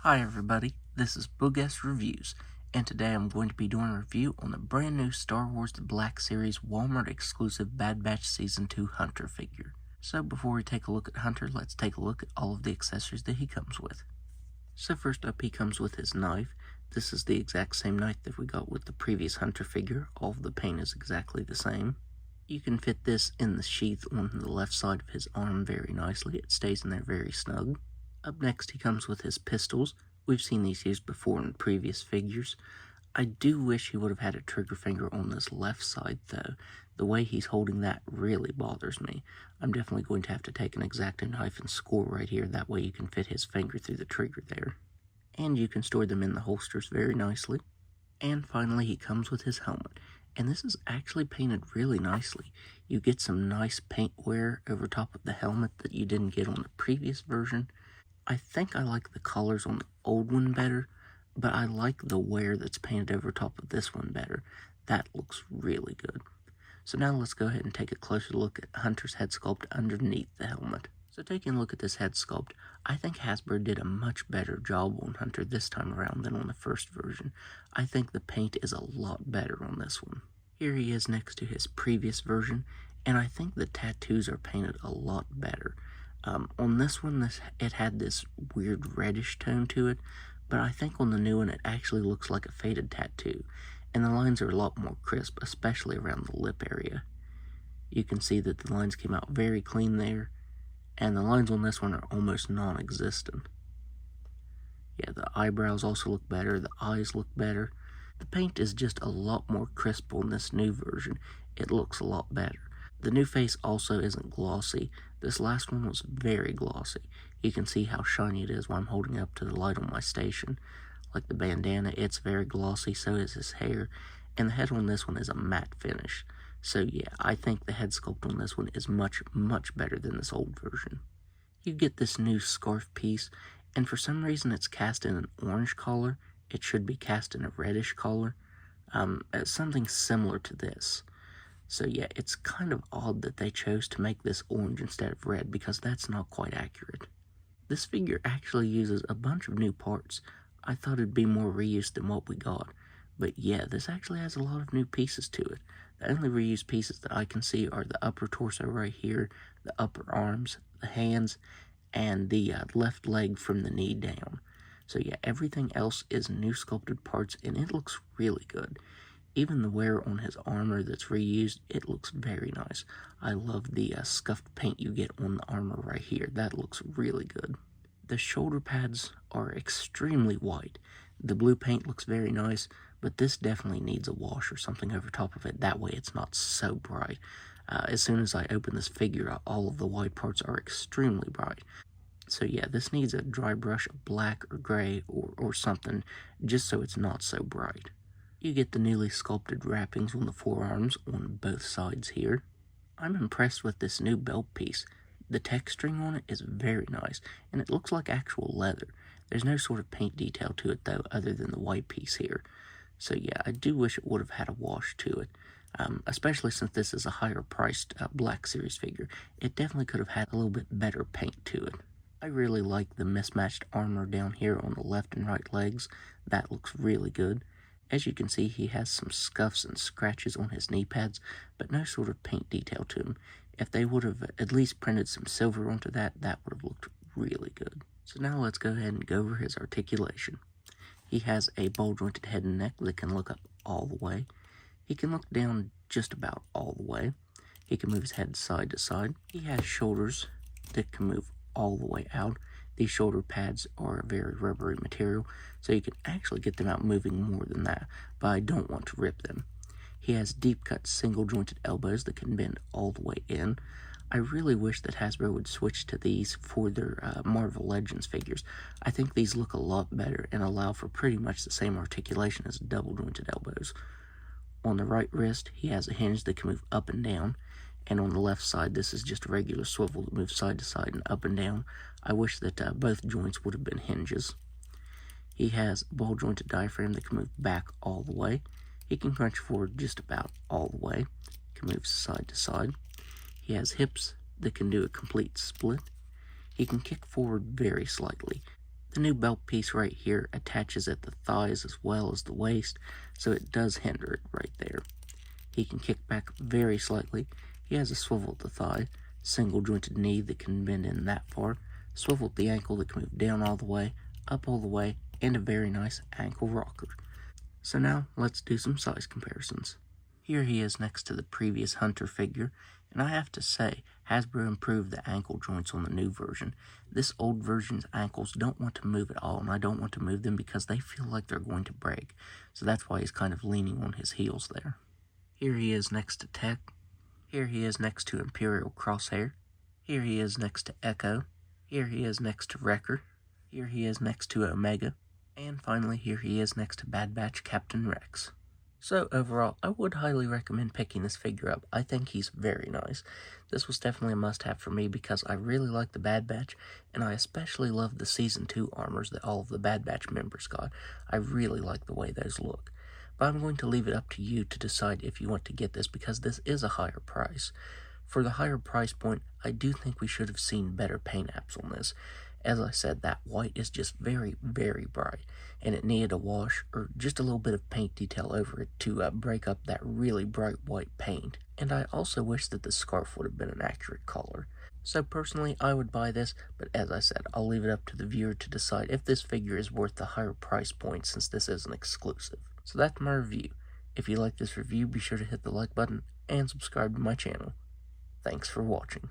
Hi everybody, this is Boogas Reviews, and today I'm going to be doing a review on the brand new Star Wars The Black Series Walmart exclusive Bad Batch Season 2 Hunter figure. So before we take a look at Hunter, let's take a look at all of the accessories that he comes with. So first up, he comes with his knife. This is the exact same knife that we got with the previous Hunter figure. All of the paint is exactly the same. You can fit this in the sheath on the left side of his arm very nicely. It stays in there very snug. Up next, he comes with his pistols. We've seen these used before in previous figures. I do wish he would have had a trigger finger on this left side, though. The way he's holding that really bothers me. I'm definitely going to have to take an X-Acto knife and score right here. That way you can fit his finger through the trigger there. And you can store them in the holsters very nicely. And finally, he comes with his helmet. And this is actually painted really nicely. You get some nice paint wear over top of the helmet that you didn't get on the previous version. I think I like the colors on the old one better, but I like the wear that's painted over top of this one better. That looks really good. So now let's go ahead and take a closer look at Hunter's head sculpt underneath the helmet. So taking a look at this head sculpt, I think Hasbro did a much better job on Hunter this time around than on the first version. I think the paint is a lot better on this one. Here he is next to his previous version, and I think the tattoos are painted a lot better. On this one, it had this weird reddish tone to it, but I think on the new one it actually looks like a faded tattoo, and the lines are a lot more crisp, especially around the lip area. You can see that the lines came out very clean there, and the lines on this one are almost non-existent. Yeah, the eyebrows also look better, the eyes look better. The paint is just a lot more crisp on this new version. It looks a lot better. The new face also isn't glossy. This last one was very glossy. You can see how shiny it is while I'm holding up to the light on my station. Like the bandana, it's very glossy, so is his hair. And the head on this one is a matte finish. So yeah, I think the head sculpt on this one is much, much better than this old version. You get this new scarf piece, and for some reason it's cast in an orange color. It should be cast in a reddish color. Something similar to this. So yeah, it's kind of odd that they chose to make this orange instead of red, because that's not quite accurate. This figure actually uses a bunch of new parts. I thought it'd be more reused than what we got. But yeah, this actually has a lot of new pieces to it. The only reused pieces that I can see are the upper torso right here, the upper arms, the hands, and the left leg from the knee down. So yeah, everything else is new sculpted parts, and it looks really good. Even the wear on his armor that's reused, it looks very nice. I love the scuffed paint you get on the armor right here. That looks really good. The shoulder pads are extremely white. The blue paint looks very nice, but this definitely needs a wash or something over top of it. That way it's not so bright. As soon as I open this figure, all of the white parts are extremely bright. So yeah, this needs a dry brush of black or gray or something, just so it's not so bright. You get the newly sculpted wrappings on the forearms on both sides here. I'm impressed with this new belt piece. The texturing on it is very nice, and it looks like actual leather. There's no sort of paint detail to it, though, other than the white piece here. So yeah, I do wish it would have had a wash to it, especially since this is a higher-priced Black Series figure. It definitely could have had a little bit better paint to it. I really like the mismatched armor down here on the left and right legs. That looks really good. As you can see, he has some scuffs and scratches on his knee pads, but no sort of paint detail to him. If they would have at least printed some silver onto that, that would have looked really good. So now let's go ahead and go over his articulation. He has a ball-jointed head and neck that can look up all the way. He can look down just about all the way. He can move his head side to side. He has shoulders that can move all the way out. These shoulder pads are a very rubbery material, so you can actually get them out moving more than that, but I don't want to rip them. He has deep-cut single-jointed elbows that can bend all the way in. I really wish that Hasbro would switch to these for their Marvel Legends figures. I think these look a lot better and allow for pretty much the same articulation as double-jointed elbows. On the right wrist, he has a hinge that can move up and down, and on the left side, this is just a regular swivel that moves side to side and up and down. I wish that both joints would have been hinges. He has a ball-jointed diaphragm that can move back all the way. He can crunch forward just about all the way. He can move side to side. He has hips that can do a complete split. He can kick forward very slightly. The new belt piece right here attaches at the thighs as well as the waist, so it does hinder it right there. He can kick back very slightly. He has a swivel at the thigh, single jointed knee that can bend in that far, swivel at the ankle that can move down all the way, up all the way, and a very nice ankle rocker. So now let's do some size comparisons. Here he is next to the previous Hunter figure, and I have to say, Hasbro improved the ankle joints on the new version. This old version's ankles don't want to move at all, and I don't want to move them because they feel like they're going to break. So that's why he's kind of leaning on his heels there. Here he is next to Tech. Here he is next to Imperial Crosshair. Here he is next to Echo. Here he is next to Wrecker. Here he is next to Omega. And finally, here he is next to Bad Batch Captain Rex. So overall, I would highly recommend picking this figure up. I think he's very nice. This was definitely a must-have for me because I really like the Bad Batch, and I especially love the Season 2 armors that all of the Bad Batch members got. I really like the way those look. But I'm going to leave it up to you to decide if you want to get this because this is a higher price. For the higher price point, I do think we should have seen better paint apps on this. As I said, that white is just very, very bright, and it needed a wash or just a little bit of paint detail over it to break up that really bright white paint. And I also wish that the scarf would have been an accurate color. So personally, I would buy this, but as I said, I'll leave it up to the viewer to decide if this figure is worth the higher price point since this is an exclusive. So that's my review. If you like this review, be sure to hit the like button and subscribe to my channel. Thanks for watching.